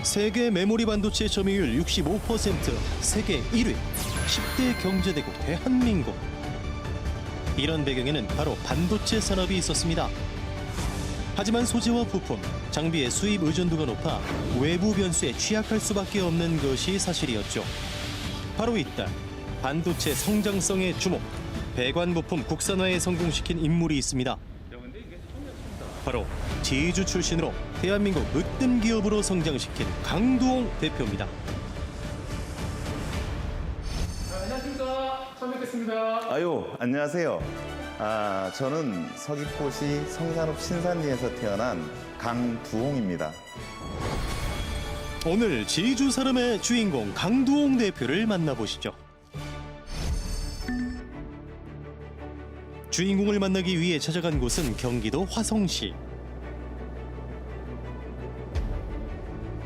세계 메모리 반도체 점유율 65%, 세계 1위, 10대 경제대국 대한민국. 이런 배경에는 바로 반도체 산업이 있었습니다. 하지만 소재와 부품, 장비의 수입 의존도가 높아 외부 변수에 취약할 수밖에 없는 것이 사실이었죠. 바로 이때 반도체 성장성에 주목, 배관 부품 국산화에 성공시킨 인물이 있습니다. 바로 제주 출신으로 대한민국 으뜸 기업으로 성장시킨 강두홍 대표입니다. 안녕하십니까. 처음 뵙겠습니다. 아유, 안녕하세요. 저는 서귀포시 성산읍 신산리에서 태어난 강두홍입니다. 오늘 제주 사람의 주인공 강두홍 대표를 만나보시죠. 주인공을 만나기 위해 찾아간 곳은 경기도 화성시.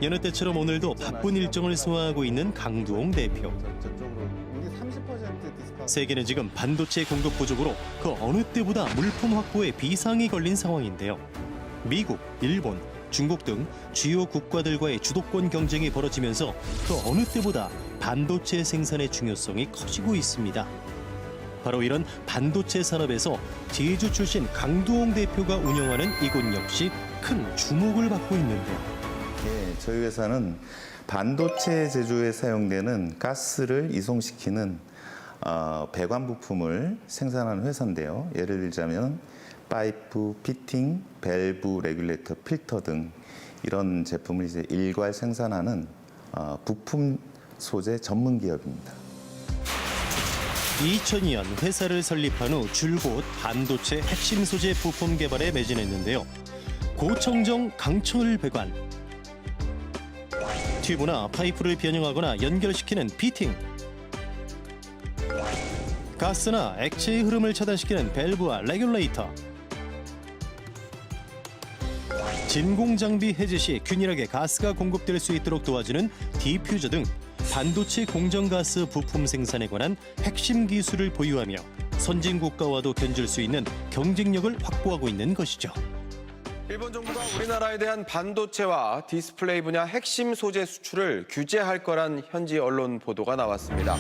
여느 때처럼 오늘도 바쁜 일정을 소화하고 있는 강두홍 대표. 세계는 지금 반도체 공급 부족으로 그 어느 때보다 물품 확보에 비상이 걸린 상황인데요. 미국, 일본, 중국 등 주요 국가들과의 주도권 경쟁이 벌어지면서 그 어느 때보다 반도체 생산의 중요성이 커지고 있습니다. 바로 이런 반도체 산업에서 제주 출신 강두홍 대표가 운영하는 이곳 역시 큰 주목을 받고 있는데요. 예, 저희 회사는 반도체 제조에 사용되는 가스를 이송시키는 배관 부품을 생산하는 회사인데요. 예를 들자면 파이프, 피팅, 밸브, 레귤레이터, 필터 등 이런 제품을 이제 일괄 생산하는 부품 소재 전문 기업입니다. 2002년 회사를 설립한 후 줄곧 반도체 핵심 소재 부품 개발에 매진했는데요. 고청정 강철 배관, 튜브나 파이프를 변형하거나 연결시키는 피팅, 가스나 액체의 흐름을 차단시키는 밸브와 레귤레이터, 진공 장비 해제 시 균일하게 가스가 공급될 수 있도록 도와주는 디퓨저 등 반도체 공정 가스 부품 생산에 관한 핵심 기술을 보유하며 선진 국가와도 견줄 수 있는 경쟁력을 확보하고 있는 것이죠. 일본 정부가 우리나라에 대한 반도체와 디스플레이 분야 핵심 소재 수출을 규제할 거란 현지 언론 보도가 나왔습니다.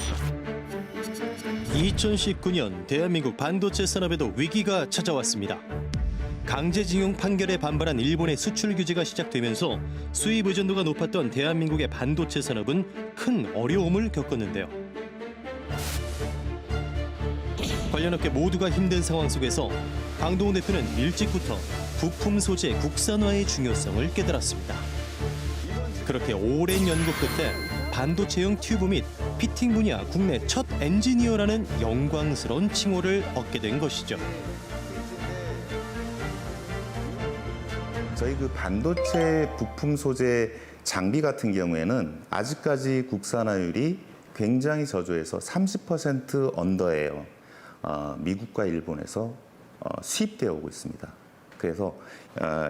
2019년 대한민국 반도체 산업에도 위기가 찾아왔습니다. 강제징용 판결에 반발한 일본의 수출 규제가 시작되면서 수입 의존도가 높았던 대한민국의 반도체 산업은 큰 어려움을 겪었는데요. 관련 업계 모두가 힘든 상황 속에서 강두홍 대표는 일찍부터 부품 소재 국산화의 중요성을 깨달았습니다. 그렇게 오랜 연구 끝에 반도체용 튜브 및 피팅 분야 국내 첫 엔지니어라는 영광스러운 칭호를 얻게 된 것이죠. 저희 그 반도체 부품 소재 장비 같은 경우에는 아직까지 국산화율이 굉장히 저조해서 30% 언더예요. 미국과 일본에서 수입되어 오고 있습니다. 그래서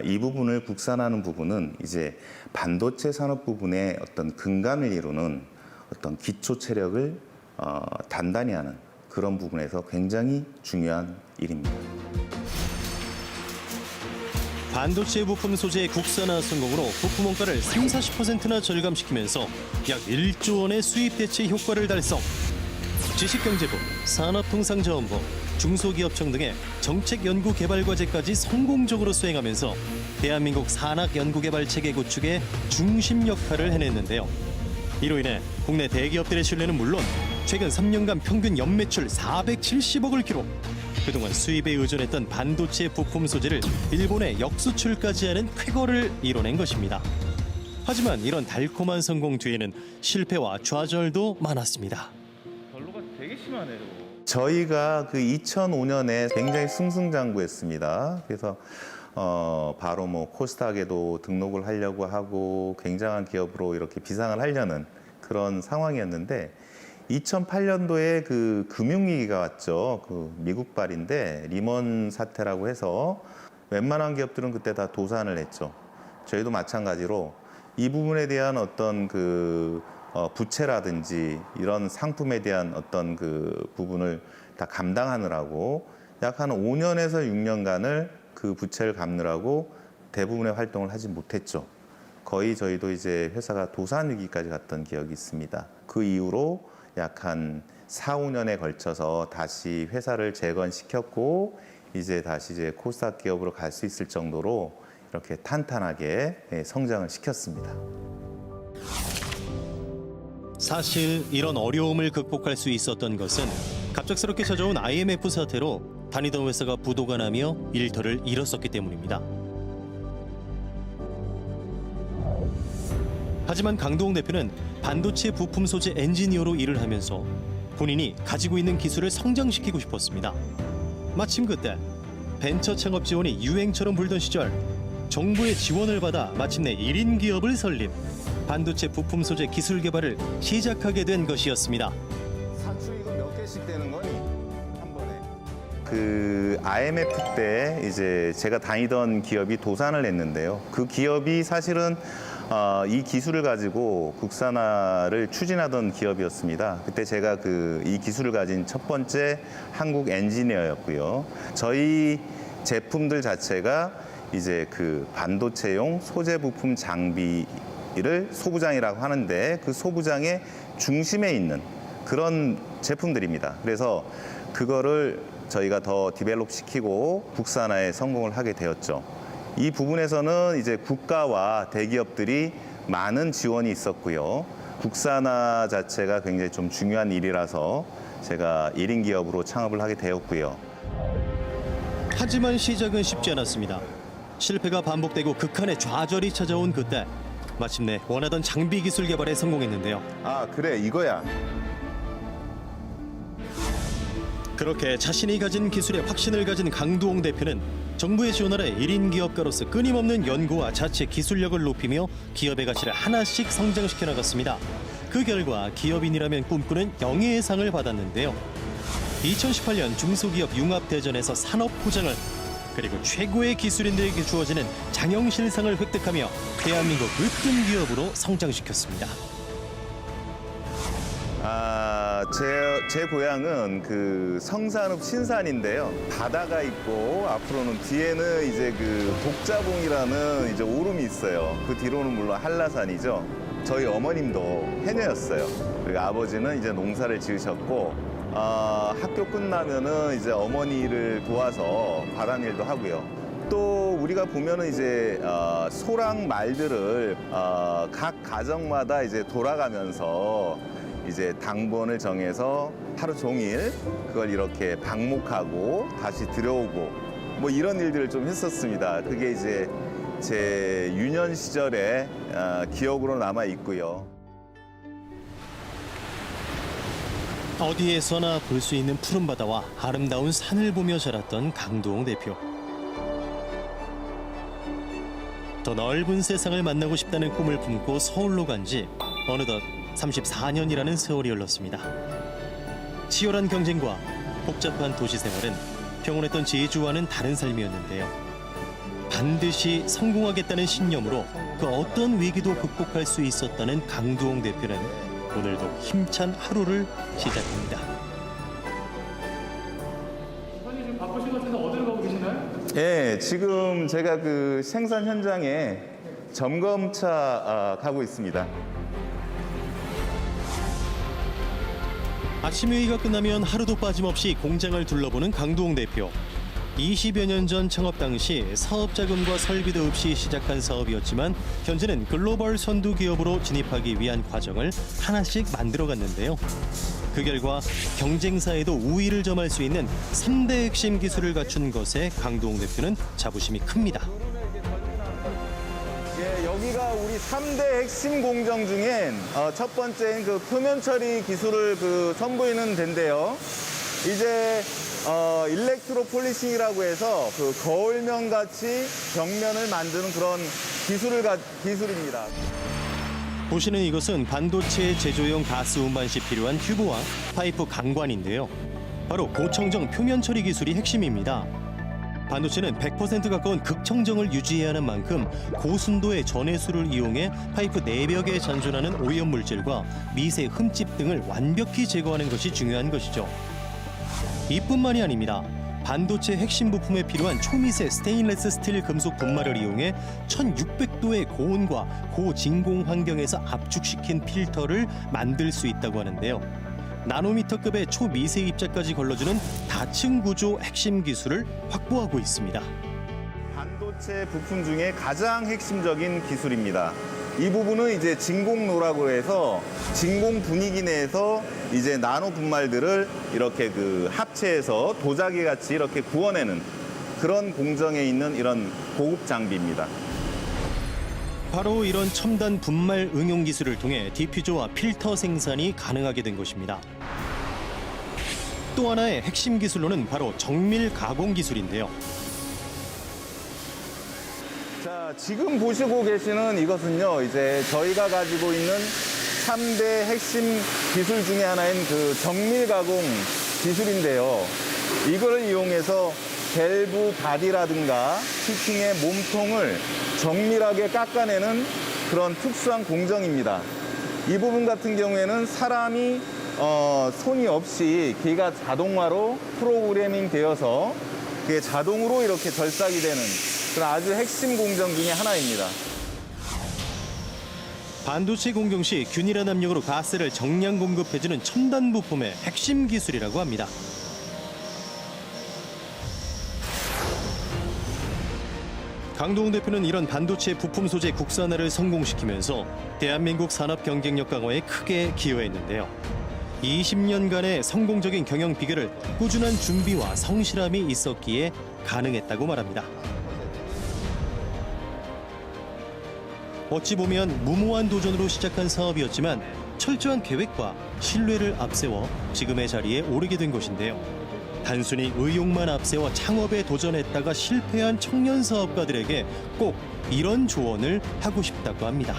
이 부분을 국산화하는 부분은 이제 반도체 산업 부분의 어떤 근간을 이루는 어떤 기초 체력을 단단히 하는 그런 부분에서 굉장히 중요한 일입니다. 반도체 부품 소재의 국산화 성공으로 부품 원가를 30~40%나 절감시키면서 약 1조 원의 수입 대체 효과를 달성. 지식경제부, 산업통상자원부, 중소기업청 등의 정책 연구 개발 과제까지 성공적으로 수행하면서 대한민국 산학 연구개발 체계 구축에 중심 역할을 해냈는데요. 이로 인해 국내 대기업들의 신뢰는 물론 최근 3년간 평균 연매출 470억을 기록. 그동안 수입에 의존했던 반도체 부품 소재를 일본에 역수출까지 하는 쾌거를 이뤄낸 것입니다. 하지만 이런 달콤한 성공 뒤에는 실패와 좌절도 많았습니다. 별로가 되게 심하네요. 저희가 그 2005년에 굉장히 승승장구했습니다. 그래서 바로 뭐 코스닥에도 등록을 하려고 하고 굉장한 기업으로 이렇게 비상을 하려는 그런 상황이었는데 2008년도에 그 금융위기가 왔죠. 그 미국발인데 리먼 사태라고 해서 웬만한 기업들은 그때 다 도산을 했죠. 저희도 마찬가지로 이 부분에 대한 어떤 그 부채라든지 이런 상품에 대한 어떤 그 부분을 다 감당하느라고 약 한 5년에서 6년간을 그 부채를 갚느라고 대부분의 활동을 하지 못했죠. 거의 저희도 이제 회사가 도산 위기까지 갔던 기억이 있습니다. 그 이후로 약 한 4, 5년에 걸쳐서 다시 회사를 재건시켰고 이제 다시 이제 코스닥 기업으로 갈 수 있을 정도로 이렇게 탄탄하게 성장을 시켰습니다. 사실 이런 어려움을 극복할 수 있었던 것은 갑작스럽게 찾아온 IMF 사태로 다니던 회사가 부도가 나며 일터를 잃었었기 때문입니다. 하지만 강도홍 대표는 반도체 부품 소재 엔지니어로 일을 하면서 본인이 가지고 있는 기술을 성장시키고 싶었습니다. 마침 그때 벤처 창업 지원이 유행처럼 불던 시절 정부의 지원을 받아 마침내 1인 기업을 설립, 반도체 부품 소재 기술 개발을 시작하게 된 것이었습니다. 사출이가 몇 개씩 되는 거니? 한 번에. 그 IMF 때 이제 제가 다니던 기업이 도산을 했는데요. 그 기업이 사실은 이 기술을 가지고 국산화를 추진하던 기업이었습니다. 그때 제가 이 기술을 가진 첫 번째 한국 엔지니어였고요. 저희 제품들 자체가 이제 그 반도체용 소재 부품 장비를 소부장이라고 하는데 그 소부장의 중심에 있는 그런 제품들입니다. 그래서 그거를 저희가 더 디벨롭 시키고 국산화에 성공을 하게 되었죠. 이 부분에서는 이제 국가와 대기업들이 많은 지원이 있었고요. 국산화 자체가 굉장히 좀 중요한 일이라서 제가 1인 기업으로 창업을 하게 되었고요. 하지만 시작은 쉽지 않았습니다. 실패가 반복되고 극한의 좌절이 찾아온 그때 마침내 원하던 장비 기술 개발에 성공했는데요. 아, 그래, 이거야. 그렇게 자신이 가진 기술에 확신을 가진 강도홍 대표는 정부의 지원 아래 1인 기업가로서 끊임없는 연구와 자체 기술력을 높이며 기업의 가치를 하나씩 성장시켜 나갔습니다. 그 결과 기업인이라면 꿈꾸는 영예의 상을 받았는데요. 2018년 중소기업 융합대전에서 산업부장을 그리고 최고의 기술인들에게 주어지는 장영실상을 획득하며 대한민국 으뜸 기업으로 성장시켰습니다. 제 고향은 그 성산읍 신산인데요. 바다가 있고 앞으로는 뒤에는 이제 그 독자봉이라는 이제 오름이 있어요. 그 뒤로는 물론 한라산이죠. 저희 어머님도 해녀였어요. 그리고 아버지는 이제 농사를 지으셨고 학교 끝나면은 이제 어머니를 도와서 바닷일도 하고요. 또 우리가 보면은 이제 소랑 말들을 각 가정마다 이제 돌아가면서 이제 당번을 정해서 하루 종일 그걸 이렇게 방목하고 다시 들여오고 뭐 이런 일들을 좀 했었습니다. 그게 이제 제 유년 시절의 기억으로 남아 있고요. 어디에서나 볼 수 있는 푸른 바다와 아름다운 산을 보며 자랐던 강도홍 대표. 더 넓은 세상을 만나고 싶다는 꿈을 품고 서울로 간 지 어느덧 34년이라는 세월이 흘렀습니다. 치열한 경쟁과 복잡한 도시 생활은 평온했던 제주와는 다른 삶이었는데요. 반드시 성공하겠다는 신념으로 그 어떤 위기도 극복할 수 있었다는 강도홍 대표는 오늘도 힘찬 하루를 시작합니다. 선생님 지금 바쁘신 것 같은데 어디로 가고 계시나요? 예, 지금 제가 그 생산 현장에 점검차 가고 있습니다. 아침 회의가 끝나면 하루도 빠짐없이 공장을 둘러보는 강도홍 대표. 20여 년 전 창업 당시 사업 자금과 설비도 없이 시작한 사업이었지만 현재는 글로벌 선두 기업으로 진입하기 위한 과정을 하나씩 만들어갔는데요. 그 결과 경쟁사에도 우위를 점할 수 있는 3대 핵심 기술을 갖춘 것에 강도홍 대표는 자부심이 큽니다. 예, 여기가 우리 3대 핵심 공정 중엔 첫 번째인 그 표면 처리 기술을 선보이는 데인데요. 이제 일렉트로 폴리싱이라고 해서 그 거울면 같이 벽면을 만드는 그런 기술입니다. 보시는 이것은 반도체 제조용 가스 운반 시 필요한 튜브와 파이프 강관인데요. 바로 고청정 표면 처리 기술이 핵심입니다. 반도체는 100% 가까운 극청정을 유지해야 하는 만큼 고순도의 전해수를 이용해 파이프 내벽에 잔존하는 오염물질과 미세 흠집 등을 완벽히 제거하는 것이 중요한 것이죠. 이뿐만이 아닙니다. 반도체 핵심 부품에 필요한 초미세 스테인레스 스틸 금속 분말을 이용해 1600도의 고온과 고진공 환경에서 압축시킨 필터를 만들 수 있다고 하는데요. 나노미터급의 초미세 입자까지 걸러주는 다층 구조 핵심 기술을 확보하고 있습니다. 반도체 부품 중에 가장 핵심적인 기술입니다. 이 부분은 이제 진공로라고 해서 진공 분위기 내에서 이제 나노 분말들을 이렇게 합체해서 도자기 같이 이렇게 구워내는 그런 공정에 있는 이런 고급 장비입니다. 바로 이런 첨단 분말 응용 기술을 통해 디퓨저와 필터 생산이 가능하게 된 것입니다. 또 하나의 핵심 기술로는 바로 정밀 가공 기술인데요. 자, 지금 보시고 계시는 이것은요, 이제 저희가 가지고 있는 3대 핵심 기술 중에 하나인 정밀 가공 기술인데요. 이거를 이용해서 밸브 바디라든가 피팅의 몸통을 정밀하게 깎아내는 그런 특수한 공정입니다. 이 부분 같은 경우에는 사람이 손이 없이 기가 자동화로 프로그래밍 되어서 그게 자동으로 이렇게 절삭이 되는 그런 아주 핵심 공정 중에 하나입니다. 반도체 공정 시 균일한 압력으로 가스를 정량 공급해주는 첨단 부품의 핵심 기술이라고 합니다. 강동훈 대표는 이런 반도체 부품 소재 국산화를 성공시키면서 대한민국 산업 경쟁력 강화에 크게 기여했는데요. 20년간의 성공적인 경영 비결을 꾸준한 준비와 성실함이 있었기에 가능했다고 말합니다. 어찌 보면 무모한 도전으로 시작한 사업이었지만 철저한 계획과 신뢰를 앞세워 지금의 자리에 오르게 된 것인데요. 단순히 의욕만 앞세워 창업에 도전했다가 실패한 청년 사업가들에게 꼭 이런 조언을 하고 싶다고 합니다.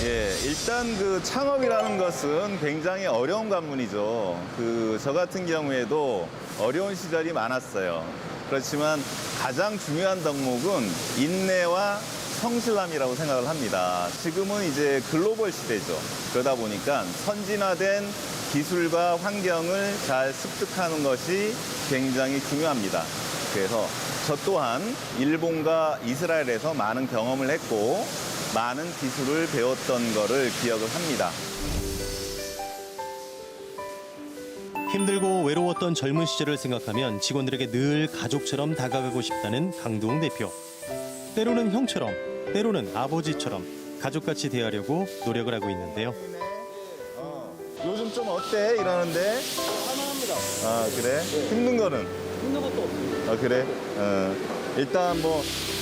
예, 일단 창업이라는 것은 굉장히 어려운 관문이죠. 저 같은 경우에도 어려운 시절이 많았어요. 그렇지만 가장 중요한 덕목은 인내와 성실함이라고 생각을 합니다. 지금은 이제 글로벌 시대죠. 그러다 보니까 선진화된 기술과 환경을 잘 습득하는 것이 굉장히 중요합니다. 그래서 저 또한 일본과 이스라엘에서 많은 경험을 했고 많은 기술을 배웠던 거를 기억을 합니다. 힘들고 외로웠던 젊은 시절을 생각하면 직원들에게 늘 가족처럼 다가가고 싶다는 강동훈 대표. 때로는 형처럼, 때로는 아버지처럼 가족같이 대하려고 노력을 하고 있는데요. 요즘 좀 어때? 이러는데? 할만합니다. 아, 그래? 힘든 거는? 힘든 것도 없어요. 아, 그래? 일단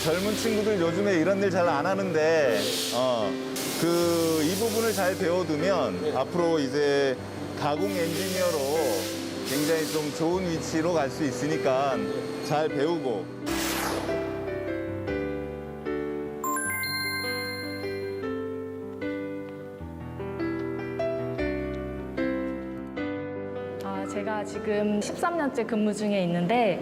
젊은 친구들 요즘에 이런 일 잘 안 하는데, 이 부분을 잘 배워두면 앞으로 이제 가공 엔지니어로 굉장히 좀 좋은 위치로 갈 수 있으니까 잘 배우고. 제가 지금 13년째 근무 중에 있는데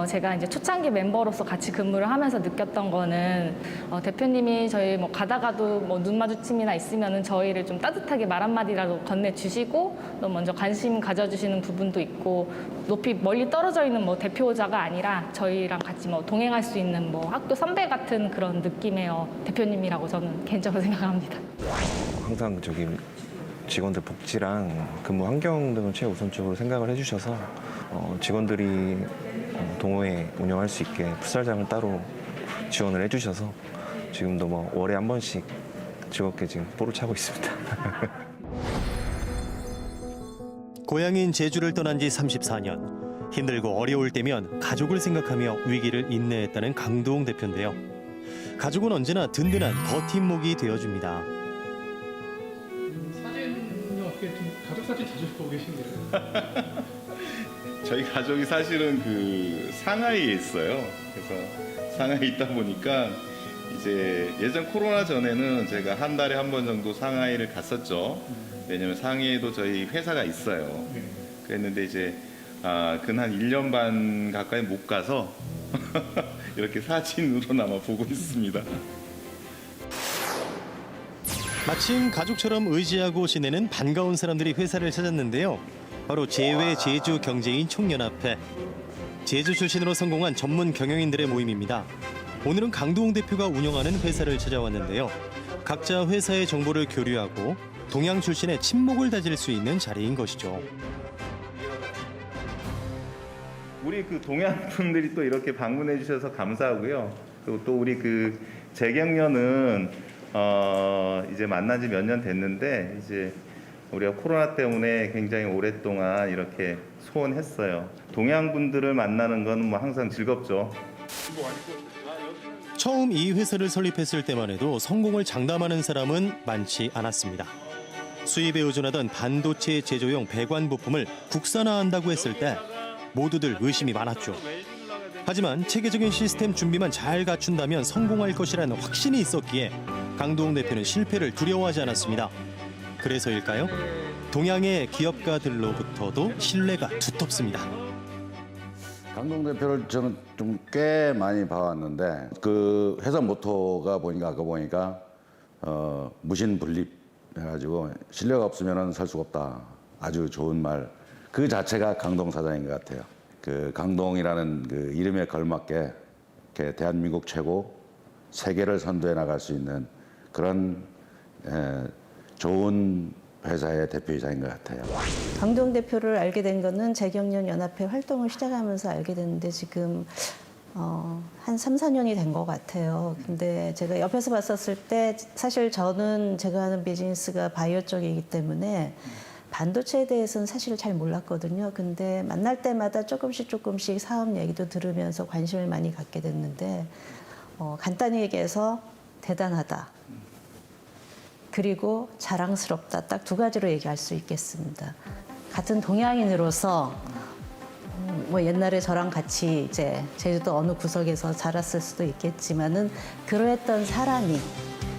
제가 이제 초창기 멤버로서 같이 근무를 하면서 느꼈던 거는 대표님이 저희 가다가도 눈 마주침이나 있으면은 저희를 좀 따뜻하게 말 한마디라도 건네주시고 또 먼저 관심 가져주시는 부분도 있고 높이 멀리 떨어져 있는 대표자가 아니라 저희랑 같이 동행할 수 있는 학교 선배 같은 그런 느낌의 대표님이라고 저는 개인적으로 생각합니다. 항상 직원들 복지랑 근무 환경 등을 최우선적으로 생각을 해주셔서 직원들이 동호회 운영할 수 있게 풋살장을 따로 지원을 해주셔서 지금도 월에 한 번씩 즐겁게 지금 볼을 차고 있습니다. 고향인 제주를 떠난 지 34년. 힘들고 어려울 때면 가족을 생각하며 위기를 인내했다는 강동훈 대표인데요. 가족은 언제나 든든한 버팀목이 되어줍니다. 사진은 어떻게 좀 가족 사진 자주 보고 계신가요? 저희 가족이 사실은 상하이에 있어요. 그래서 상하이에 있다 보니까 이제 예전 코로나 전에는 제가 한 달에 한 번 정도 상하이를 갔었죠. 왜냐면 상하이에도 저희 회사가 있어요. 그랬는데 이제 근 한 1년 반 가까이 못 가서 이렇게 사진으로나마 보고 있습니다. 마침 가족처럼 의지하고 지내는 반가운 사람들이 회사를 찾았는데요. 바로 제외 제주 경제인 총연합회. 제주 출신으로 성공한 전문 경영인들의 모임입니다. 오늘은 강두홍 대표가 운영하는 회사를 찾아왔는데요. 각자 회사의 정보를 교류하고 동양 출신의 친목을 다질 수 있는 자리인 것이죠. 우리 그 동양 분들이 또 이렇게 방문해 주셔서 감사하고요. 그리고 또 우리 그 재경련은 이제 만난 지 몇 년 됐는데 이제 우리가 코로나 때문에 굉장히 오랫동안 이렇게 소원했어요. 동양 분들을 만나는 건 뭐 항상 즐겁죠. 처음 이 회사를 설립했을 때만 해도 성공을 장담하는 사람은 많지 않았습니다. 수입에 의존하던 반도체 제조용 배관 부품을 국산화한다고 했을 때 모두들 의심이 많았죠. 하지만 체계적인 시스템 준비만 잘 갖춘다면 성공할 것이라는 확신이 있었기에 강두홍 대표는 실패를 두려워하지 않았습니다. 그래서일까요? 동양의 기업가들로부터도 신뢰가 두텁습니다. 강동 대표를 저는 좀 꽤 많이 봐왔는데 그 회사 모토가 아까 보니까 무신분립 해가지고 신뢰가 없으면 살 수가 없다. 아주 좋은 말. 그 자체가 강동 사장인 것 같아요. 그 강동이라는 그 이름에 걸맞게 이렇게 대한민국 최고 세계를 선도해 나갈 수 있는 그런 좋은 회사의 대표이사인 것 같아요. 강두홍 대표를 알게 된 거는 재경련 연합회 활동을 시작하면서 알게 됐는데 지금 한 3, 4년이 된 것 같아요. 근데 제가 옆에서 봤었을 때 사실 저는 제가 하는 비즈니스가 바이오 쪽이기 때문에 반도체에 대해서는 사실 잘 몰랐거든요. 근데 만날 때마다 조금씩 사업 얘기도 들으면서 관심을 많이 갖게 됐는데 간단히 얘기해서 대단하다. 그리고 자랑스럽다. 딱 두 가지로 얘기할 수 있겠습니다. 같은 동양인으로서 뭐 옛날에 저랑 같이 이제 제주도 어느 구석에서 자랐을 수도 있겠지만은 그러했던 사람이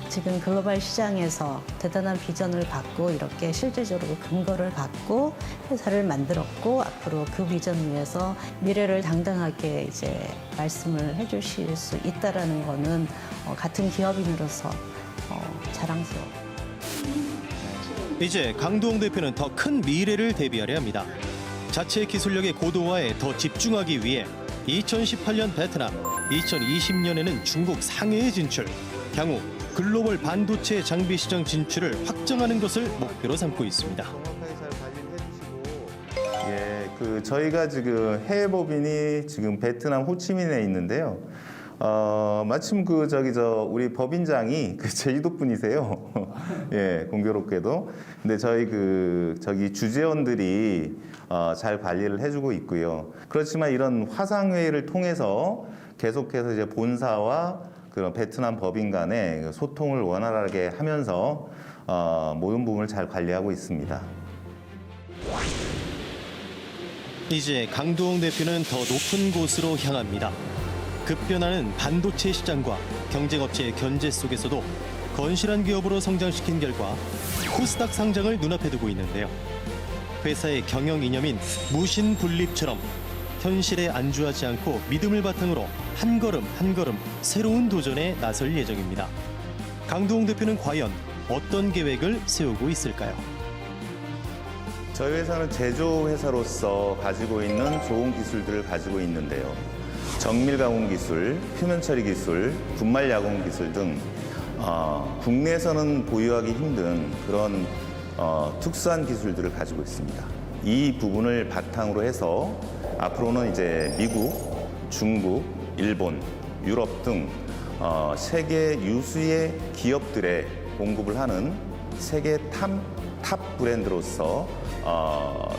지금 글로벌 시장에서 대단한 비전을 갖고 이렇게 실질적으로 근거를 갖고 회사를 만들었고 앞으로 그 비전 위에서 미래를 당당하게 이제 말씀을 해주실 수 있다라는 거는 같은 기업인으로서 자랑스러워. 이제 강두홍 대표는 더 큰 미래를 대비하려 합니다. 자체 기술력의 고도화에 더 집중하기 위해 2018년 베트남, 2020년에는 중국 상해에 진출, 향후 글로벌 반도체 장비 시장 진출을 확정하는 것을 목표로 삼고 있습니다. 예, 그 저희가 지금 해외 법인이 지금 베트남 호치민에 있는데요. 마침 우리 법인장이 그 제주도 분이세요. 예, 공교롭게도. 근데 저기 주재원들이 잘 관리를 해주고 있고요. 그렇지만 이런 화상회의를 통해서 계속해서 이제 본사와 그런 베트남 법인 간의 소통을 원활하게 하면서 모든 부분을 잘 관리하고 있습니다. 이제 강두홍 대표는 더 높은 곳으로 향합니다. 급변하는 반도체 시장과 경쟁업체의 견제 속에서도 건실한 기업으로 성장시킨 결과 코스닥 상장을 눈앞에 두고 있는데요. 회사의 경영 이념인 무신분립처럼 현실에 안주하지 않고 믿음을 바탕으로 한 걸음 한 걸음 새로운 도전에 나설 예정입니다. 강두홍 대표는 과연 어떤 계획을 세우고 있을까요? 저희 회사는 제조 회사로서 가지고 있는 좋은 기술들을 가지고 있는데요. 정밀 가공 기술, 표면 처리 기술, 분말 야공 기술 등 국내에서는 보유하기 힘든 그런 특수한 기술들을 가지고 있습니다. 이 부분을 바탕으로 해서 앞으로는 이제 미국, 중국, 일본, 유럽 등 세계 유수의 기업들에 공급을 하는 세계 탑 브랜드로서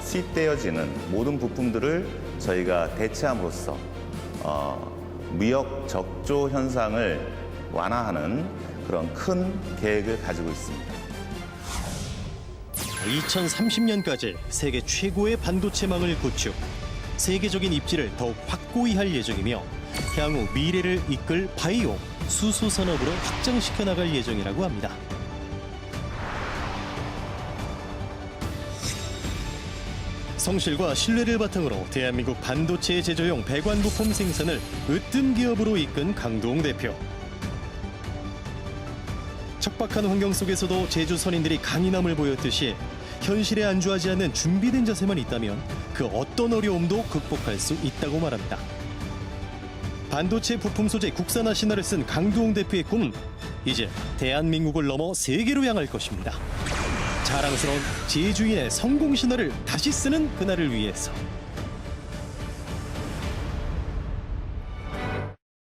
수입되어지는 모든 부품들을 저희가 대체함으로써 무역 적조 현상을 완화하는 그런 큰 계획을 가지고 있습니다. 2030년까지 세계 최고의 반도체망을 구축, 세계적인 입지를 더욱 확고히 할 예정이며 향후 미래를 이끌 바이오, 수소 산업으로 확장시켜 나갈 예정이라고 합니다. 성실과 신뢰를 바탕으로 대한민국 반도체 제조용 배관 부품 생산을 으뜸 기업으로 이끈 강두홍 대표. 척박한 환경 속에서도 제주 선인들이 강인함을 보였듯이 현실에 안주하지 않는 준비된 자세만 있다면 그 어떤 어려움도 극복할 수 있다고 말합니다. 반도체 부품 소재 국산화 신화를 쓴 강두홍 대표의 꿈은 이제 대한민국을 넘어 세계로 향할 것입니다. 자랑스러운 제주인의 성공 신화를 다시 쓰는 그날을 위해서